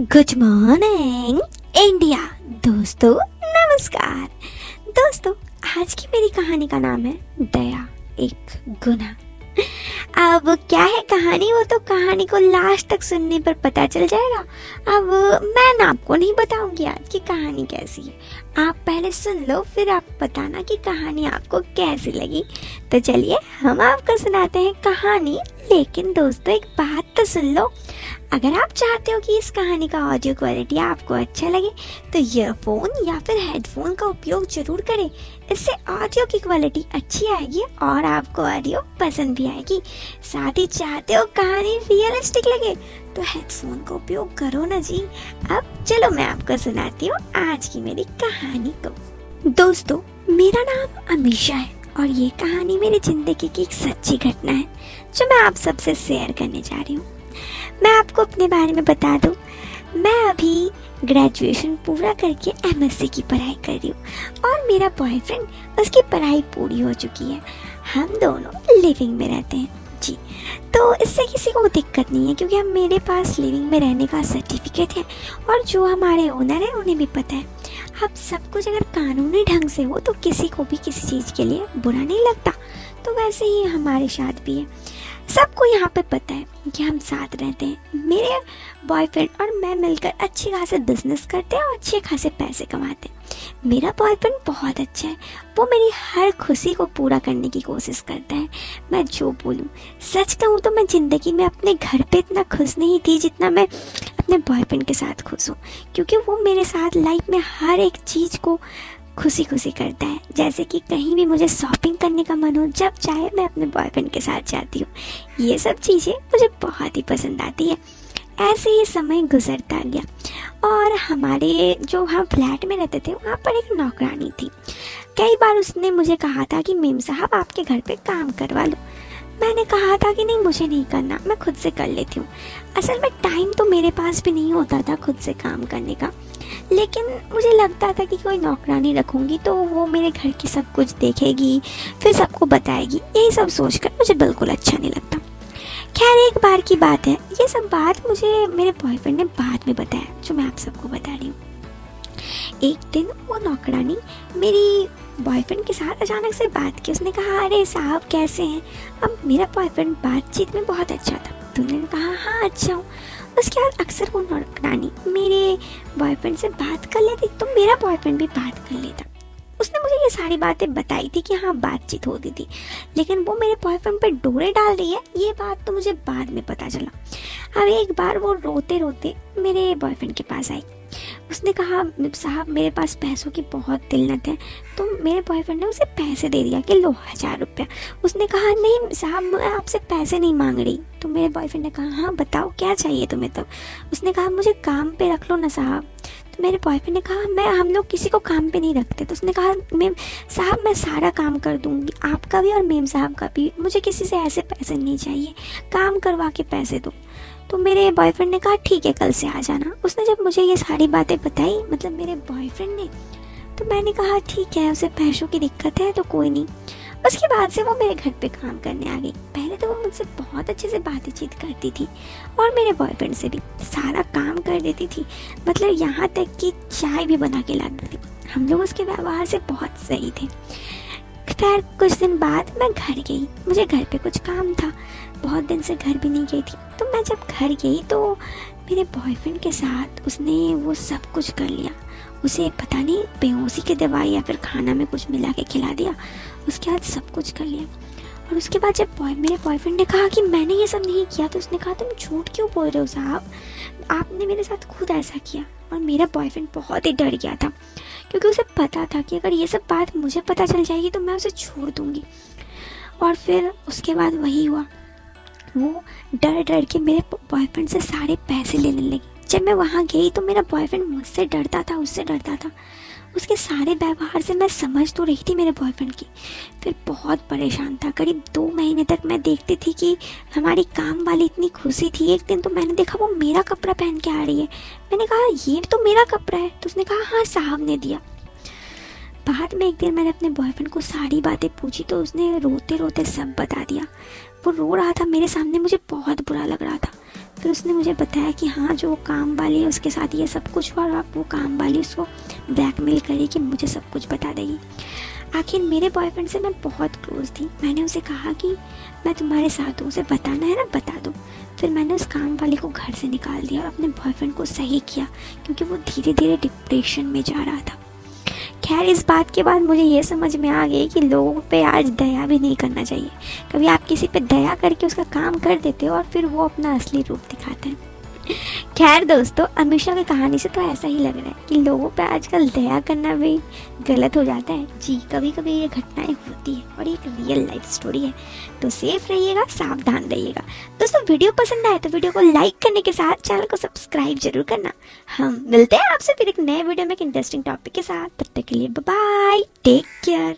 Good morning India. दोस्तों नमस्कार। दोस्तों आज की मेरी कहानी का नाम है दया एक गुनाह। अब क्या है कहानी, वो तो कहानी को लास्ट तक सुनने पर पता चल जाएगा। अब मैं ना आपको नहीं बताऊंगी आज की कहानी कैसी है, आप पहले सुन लो फिर आप बताना कि कहानी आपको कैसी लगी। तो चलिए हम आपको सुनाते हैं कहानी। लेकिन दोस्तों एक बात तो सुन लो, अगर आप चाहते हो कि इस कहानी का ऑडियो क्वालिटी आपको अच्छा लगे तो ईयरफोन या फिर हेडफोन का उपयोग जरूर करें। इससे ऑडियो की क्वालिटी अच्छी आएगी और आपको ऑडियो पसंद भी आएगी। साथ ही चाहते हो कहानी रियलिस्टिक लगे तो हेडफोन का उपयोग करो ना जी। अब चलो मैं आपको सुनाती हूँ आज की मेरी कहानी को। दोस्तों मेरा नाम अमीशा है और ये कहानी मेरी जिंदगी की एक सच्ची घटना है जो मैं आप सबसे शेयर करने जा रही हूँ। मैं आपको अपने बारे में बता दूं, मैं अभी ग्रेजुएशन पूरा करके एमएससी की पढ़ाई कर रही हूँ और मेरा बॉयफ्रेंड उसकी पढ़ाई पूरी हो चुकी है। हम दोनों लिविंग में रहते हैं जी, तो इससे किसी को दिक्कत नहीं है क्योंकि हम मेरे पास लिविंग में रहने का सर्टिफिकेट है और जो हमारे ओनर है उन्हें भी पता है। अब सब कुछ अगर कानूनी ढंग से हो तो किसी को भी किसी चीज़ के लिए बुरा नहीं लगता। तो वैसे ही हमारे साथ भी है, सबको यहाँ पे पता है कि हम साथ रहते हैं। मेरे बॉयफ्रेंड और मैं मिलकर अच्छे खासे बिजनेस करते हैं और अच्छे खासे पैसे कमाते हैं। मेरा बॉयफ्रेंड बहुत अच्छा है, वो मेरी हर खुशी को पूरा करने की कोशिश करता है। मैं जो बोलूँ, सच कहूँ तो मैं ज़िंदगी में अपने घर पे इतना खुश नहीं थी जितना मैं अपने बॉयफ्रेंड के साथ खुश हूँ, क्योंकि वो मेरे साथ लाइफ में हर एक चीज़ को खुशी खुशी करता है। जैसे कि कहीं भी मुझे शॉपिंग करने का मन हो, जब चाहे मैं अपने बॉयफ्रेंड के साथ जाती हूँ। ये सब चीज़ें मुझे बहुत ही पसंद आती है। ऐसे ही समय गुजरता गया और हमारे जो हम फ्लैट में रहते थे वहाँ पर एक नौकरानी थी। कई बार उसने मुझे कहा था कि मेम साहब आपके घर पे काम करवा लो। मैंने कहा था कि नहीं मुझे नहीं करना, मैं खुद से कर लेती हूँ। असल में टाइम तो मेरे पास भी नहीं होता था खुद से काम करने का, लेकिन मुझे लगता था कि कोई नौकरानी रखूँगी तो वो मेरे घर की सब कुछ देखेगी, फिर सबको बताएगी। यही सब सोचकर मुझे बिल्कुल अच्छा नहीं लगता। खैर एक बार की बात है, ये सब बात मुझे मेरे बॉयफ्रेंड ने बाद में बताया, जो मैं आप सबको बता रही हूँ। एक दिन वो नौकरानी मेरी बॉयफ्रेंड के साथ अचानक से बात की। उसने कहा अरे साहब कैसे हैं। अब मेरा बॉयफ्रेंड बातचीत में बहुत अच्छा था तो उन्होंने कहा हाँ अच्छा हूँ। उसके बाद अक्सर वो नौकरानी मेरे बॉयफ्रेंड से बात कर लेती तो मेरा बॉयफ्रेंड भी बात कर लेता। उसने मुझे ये सारी बातें बताई थी कि हाँ बातचीत होती थी, लेकिन वो मेरे बॉयफ्रेंड पे डोरे डाल रही है ये बात तो मुझे बाद में पता चला। अब एक बार वो रोते रोते मेरे बॉयफ्रेंड के पास आई। उसने कहा साहब मेरे पास पैसों की बहुत किल्लत है। तो मेरे बॉयफ्रेंड ने उसे पैसे दे दिया कि लो 1000 रुपया। उसने कहा नहीं साहब मैं आपसे पैसे नहीं मांग रही। तो मेरे बॉयफ्रेंड ने कहा हाँ बताओ क्या चाहिए तुम्हें। तो उसने कहा मुझे काम पे रख लो ना साहब। तो मेरे बॉयफ्रेंड ने कहा हम लोग किसी को काम पे नहीं रखते। तो उसने कहा मेम साहब मैं सारा काम कर दूंगी, आपका भी और मेम साहब का भी, मुझे किसी से ऐसे पैसे नहीं चाहिए, काम करवा के पैसे दो। तो मेरे बॉयफ्रेंड ने कहा ठीक है कल से आ जाना। उसने जब मुझे ये सारी बातें बताई, मतलब मेरे बॉयफ्रेंड ने, तो मैंने कहा ठीक है उसे पैसों की दिक्कत है तो कोई नहीं। उसके बाद से वो मेरे घर पे काम करने आ गई। पहले तो वो मुझसे बहुत अच्छे से बातचीत करती थी और मेरे बॉयफ्रेंड से भी सारा काम कर देती थी, मतलब यहाँ तक कि चाय भी बना के लाती थी। हम लोग उसके व्यवहार से बहुत सही थे। खैर कुछ दिन बाद मैं घर गई, मुझे घर पे कुछ काम था, बहुत दिन से घर भी नहीं गई थी। तो मैं जब घर गई तो मेरे बॉयफ्रेंड के साथ उसने वो सब कुछ कर लिया। उसे पता नहीं बेहोशी की दवाई या फिर खाना में कुछ मिला के खिला दिया। उसके बाद सब कुछ कर लिया। और उसके बाद जब मेरे बॉयफ्रेंड ने कहा कि मैंने ये सब नहीं किया तो उसने कहा तुम झूठ क्यों बोल रहे हो साहब, आपने मेरे साथ खुद ऐसा किया। और मेरा बॉयफ्रेंड बहुत ही डर गया था क्योंकि उसे पता था कि अगर ये सब बात मुझे पता चल जाएगी तो मैं उसे छोड़ दूँगी। और फिर उसके बाद वही हुआ, वो डर डर के मेरे बॉयफ्रेंड से सारे पैसे लेने लगी। जब मैं वहाँ गई तो मेरा बॉयफ्रेंड मुझसे डरता था, उससे डरता था। उसके सारे व्यवहार से मैं समझ तो रही थी मेरे बॉयफ्रेंड की, फिर बहुत परेशान था। करीब 2 महीने तक मैं देखती थी कि हमारी काम वाली इतनी खुशी थी। एक दिन तो मैंने देखा वो मेरा कपड़ा पहन के आ रही है। मैंने कहा ये तो मेरा कपड़ा है। तो उसने कहा हाँ साहब ने दिया। बाद में एक दिन मैंने अपने बॉयफ्रेंड को सारी बातें पूछी तो उसने रोते रोते सब बता दिया। वो रो रहा था मेरे सामने, मुझे बहुत बुरा लग रहा था। फिर उसने मुझे बताया कि हाँ जो वो काम वाली है उसके साथ ये सब कुछ हुआ और अब वो काम वाली उसको ब्लैकमेल करी कि मुझे सब कुछ बता देगी। आखिर मेरे बॉयफ्रेंड से मैं बहुत क्लोज थी। मैंने उसे कहा कि मैं तुम्हारे साथ हूँ, उसे बताना है ना बता दो। फिर मैंने उस काम वाले को घर से निकाल दिया और अपने बॉयफ्रेंड को सही किया क्योंकि वो धीरे धीरे डिप्रेशन में जा रहा था। खैर इस बात के बाद मुझे ये समझ में आ गई कि लोगों पे आज दया भी नहीं करना चाहिए। कभी आप किसी पे दया करके उसका काम कर देते हो और फिर वो अपना असली रूप दिखाते हैं। खैर दोस्तों, अमीषा की कहानी से तो ऐसा ही लग रहा है कि लोगों पे आजकल दया करना भी गलत हो जाता है। जी कभी कभी ये घटनाएं होती है और एक रियल लाइफ स्टोरी है। तो सेफ रहिएगा, सावधान रहिएगा। दोस्तों वीडियो पसंद आए तो वीडियो को लाइक करने के साथ चैनल को सब्सक्राइब जरूर करना। हम मिलते हैं आपसे फिर एक नए वीडियो में एक इंटरेस्टिंग टॉपिक के साथ। तब तक के लिए बाय बाय, टेक केयर।